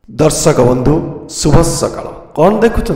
दर्शक बंधु शुभ सकाळ कौन देखुंट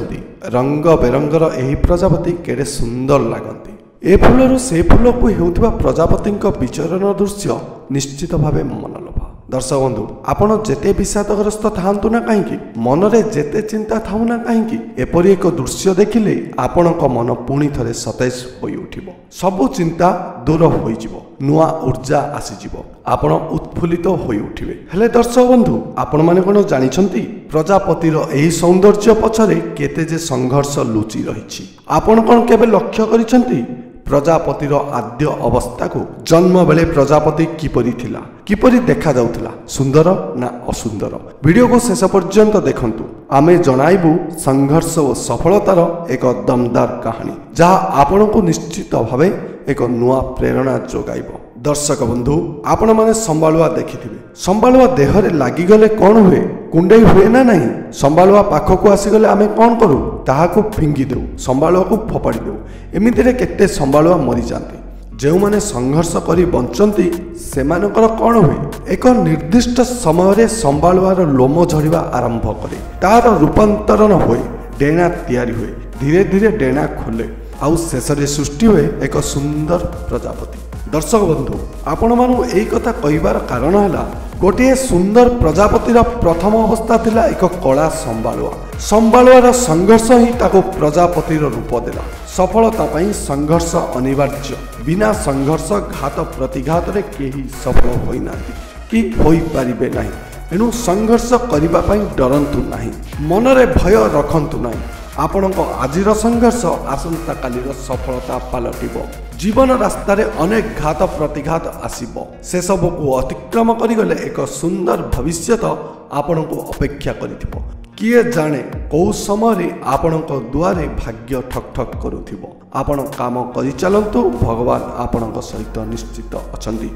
रंग बेरंगर यही प्रजापति केड़े सुंदर लगती ए फूलर से फूल को होउथिबा प्रजापति विचरण दृश्य निश्चित भावे मनलोभा। दर्शक बंधु आपण जेते विषादग्रस्त थांतु ना कहीं मनरे जेते चिंता थाउ ना कहीं एपरी एक दृश्य देखिले आपणक मन पुणी थरे सतेज होई उठिबो, सबु चिंता दूर होई जिवो, नुआ ऊर्जा आसीजिवो, आपण उत्फुल्लित होई उठिबे। हेले दर्शक बंधु आपण माने कोन जानिछंती प्रजापतिर एही सौंदर्य पछरे केते जे संघर्ष लुचि रहिछि। आपण कोन केबे लक्ष्य करिछंती प्रजापतिर आद्य अवस्था को जन्म बेले प्रजापति किपरि थिला, किपरि देखा जाउथिला, सुंदर ना असुंदर। वीडियो को शेष पर्यंत देखंतु, आमे जणाइबु संघर्ष और सफलतार एक दमदार कहानी जहा आपण को निश्चित भावे एक नुआ प्रेरणा जोगाइबो। दर्शक बंधु आपण माने संबालुआ देखिथिबे, संबालुआ देहरे लागि गले कोन हुए, कुंडई हुए ना नहीं। संबालुआ पाखक आसीगले आमे कोन करू, ताहाको फिंगी देउ, संबालुआ को फोपाड़ी देउ। एमितिरे केते संबालुआ मरि जाते। जो माने संघर्ष करी बंचंती सेमानकर कोन हुए, एक निर्दिष्ट समय रे संबालुआर लोम झड़िबा आरंभ करे, तार रूपांतरण होए, डेणा तैयारी हुए, धीरे धीरे डेणा खोले, आउ शेषरे सृष्टि हुए एक सुंदर प्रजापति। दर्शक बंधु आपण मानु एई कथा कहिबार कारण हला गोटे सुंदर प्रजापतिर प्रथम अवस्था थिला एक कला संबालुआ। संबालुआर संघर्ष ही ताको प्रजापतिर रूप देला। सफलता पई संघर्ष अनिवार्य, बिना संघर्ष घात प्रतिघात रे केही सफल होई नांती कि होई परिबे नाही। एनु संघर्ष करिबा पई डरंतु नाही, मनरे भय रखंतु नाही। आपणको आजिर संघर्ष आसंता कालीर सफलता पालटिबो। जीवन रास्ता रे अनेक घात प्रतिघात आसीबो, से सब को अतिक्रम करिगले एक सुंदर भविष्यत आपण को अपेक्षा करिथिबो। किए जाने कौ समय आपणक दुआरे भाग्य ठक ठक करुथिबो। आपण काम करि चलंतु, भगवान आपणक सहित निश्चित अछंती।